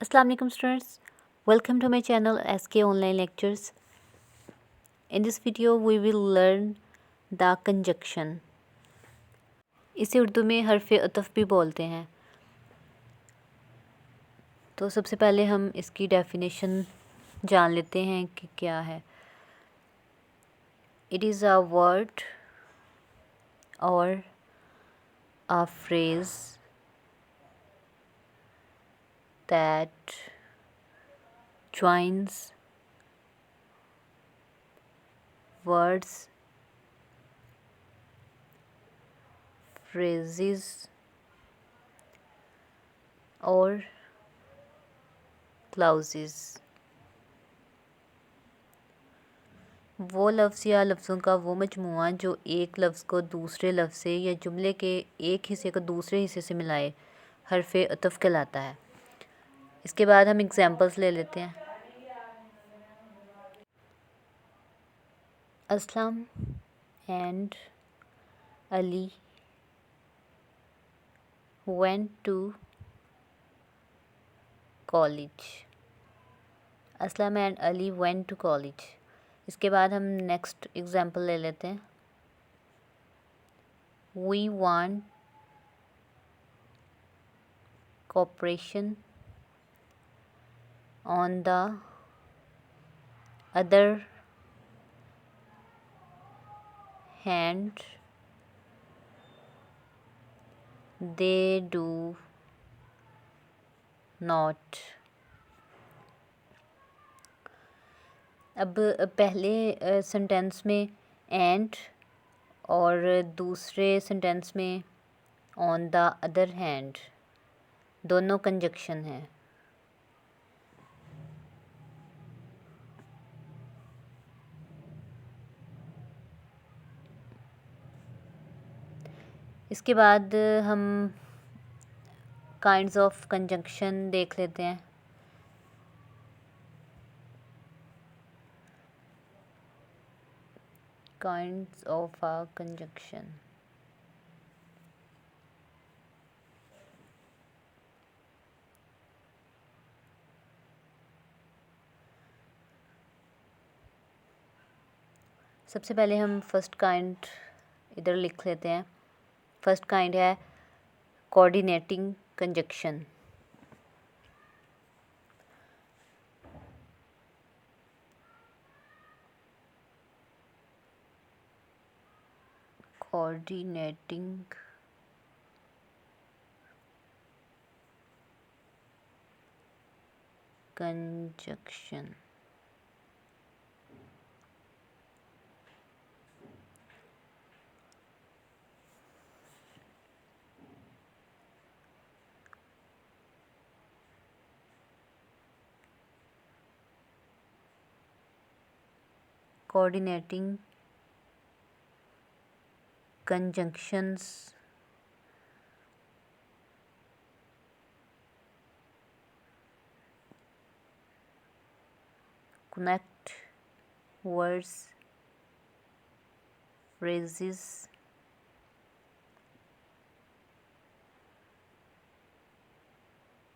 Assalamu alaikum students, welcome to my channel SK Online Lectures. In this video we will learn the conjunction. इसे उर्दू में हर्फ अतफ़ भी बोलते हैं। तो सबसे पहले हम इसकी डेफिनेशन जान लेते हैं कि क्या है। It is a word or a phrase that joins words, phrases or clauses। वो लफ्ज़ या लफ्ज़ों का वो मजमूआ जो एक लफ्ज़ को दूसरे लफ्ज़ से या जुमले के एक हिस्से को दूसरे हिस्से से मिलाए हर्फ अतफ़ कहलाता है। इसके बाद हम एग्ज़ाम्पल्स ले लेते हैं। Aslam and Ali went to college। Aslam and Ali went to college। इसके बाद हम नेक्स्ट एग्ज़ाम्पल ले लेते हैं। We want cooperation on the other hand they do not। अब पहले सेंटेंस में एंड और दूसरे सेंटेंस में ऑन द अदर हैंड दोनों कंजक्शन हैं। इसके बाद हम काइंड्स ऑफ कंजक्शन देख लेते हैं। Kinds of a conjunction. सबसे पहले हम फर्स्ट काइंड इधर लिख लेते हैं। फर्स्ट काइंड है coordinating conjunction. Coordinating conjunction. Coordinating conjunctions connect words, phrases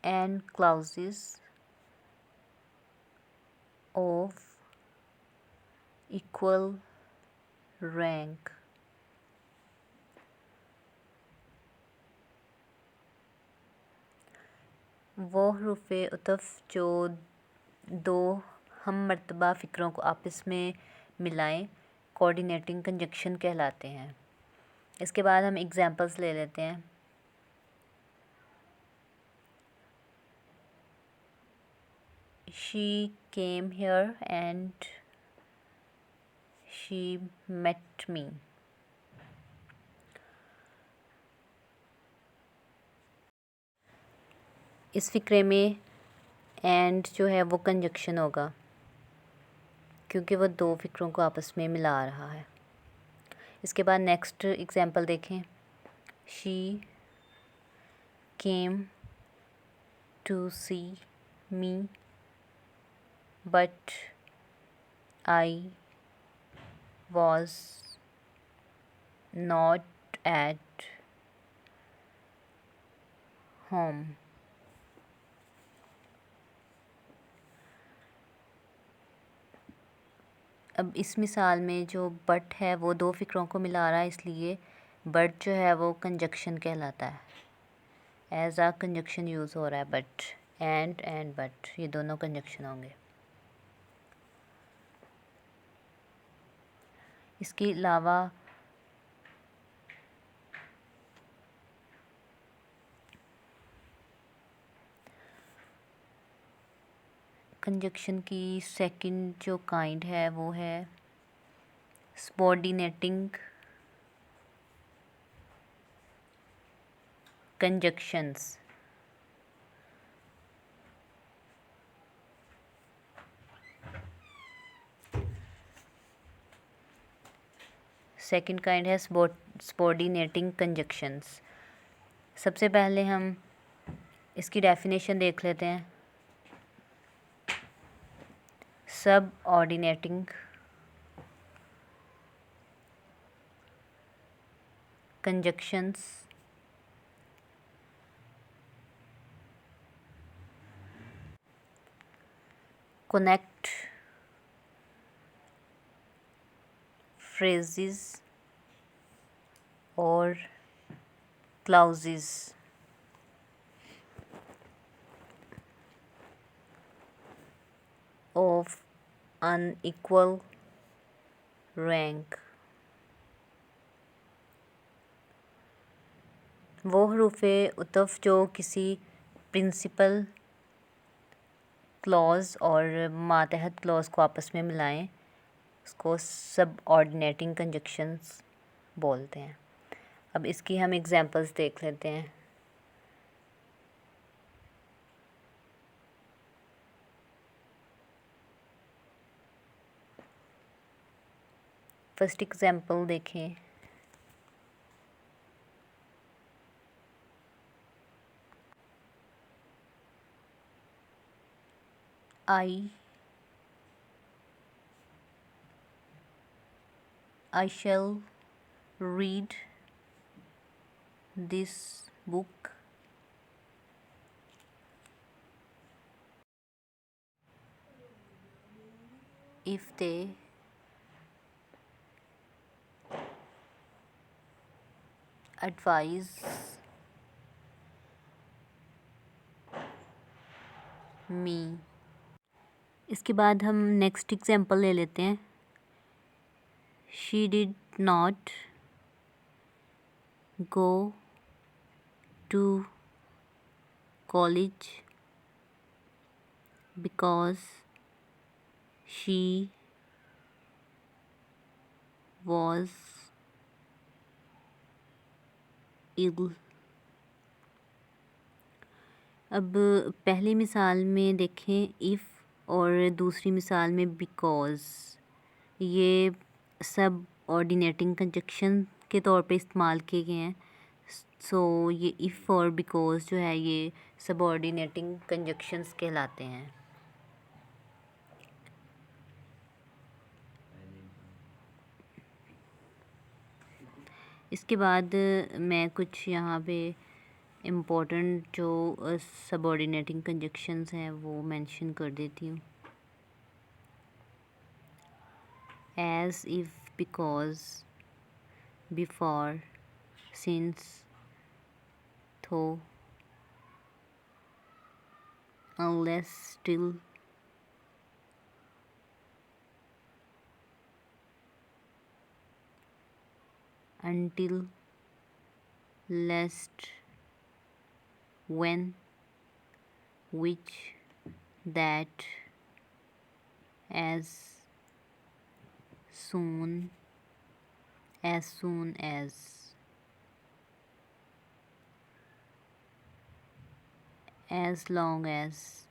and clauses of equal rank। वो हरूफ अतफ़ जो दो हम मर्तबा फ़िक्रों को आपस में मिलाएं कोऑर्डिनेटिंग कंजक्शन कहलाते हैं। इसके बाद हम एग्ज़ाम्पल्स ले लेते हैं। She came here and she met me। इस फ़िक्रे में एंड जो है वो कंजक्शन होगा क्योंकि वो दो फ़िक्रों को आपस में मिला रहा है। इसके बाद नेक्स्ट एग्ज़ाम्पल देखें। She came to see me but I was not at home. अब इस मिसाल में जो बट है वो दो फ़िक्रों को मिला रहा है, इसलिए बट जो है वो कंजक्शन कहलाता है। एज आ कंजक्शन यूज़ हो रहा है बट, एंड बट ये दोनों कंजक्शन होंगे। इसके अलावा कंजक्शन की सेकंड जो काइंड है वो है सबऑर्डिनेटिंग कंजक्शंस। सेकंड काइंड है सबऑर्डिनेटिंग कंजक्शंस। सबसे पहले हम इसकी डेफिनेशन देख लेते हैं। Subordinating conjunctions connect phrases or clauses of unequal rank। वो हरूफ़े उतफ़ जो किसी प्रिंसिपल क्लॉज़ और मातहत क्लॉज़ को आपस में मिलाएं, उसको सबऑर्डिनेटिंग कंजक्शंस बोलते हैं। अब इसकी हम एग्जांपल्स देख लेते हैं। फर्स्ट एग्जांपल देखें। I shall read this book if they advise me। इसके बाद हम नेक्स्ट एग्जांपल ले लेते हैं। She did not go to college because she was ill। अब पहली मिसाल में देखें इफ़, और दूसरी मिसाल में बिकॉज़। ये सब ऑर्डिनेटिंग कंजक्शन के तौर पे इस्तेमाल किए गए हैं। सो ये इफ़ और बिकॉज़ जो है ये सब ऑर्डिनेटिंग कंजक्शंस कहलाते हैं। इसके बाद मैं कुछ यहाँ पे इम्पोर्टेंट जो सबऑर्डिनेटिंग कंजक्शंस हैं वो मेंशन कर देती हूँ। As, if, because, before, since, though, unless, still, until, lest, when, which, that, as soon as, as long as,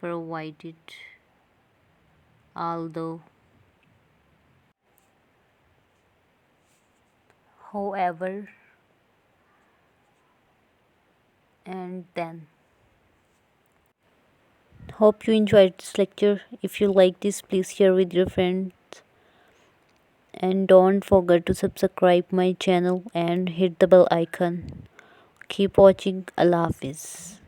provided, although, however, and then। Hope you enjoyed this lecture. If you like this, please share with your friends, and don't forget to subscribe my channel and hit the bell icon. Keep watching. अल्लाह हाफिज़।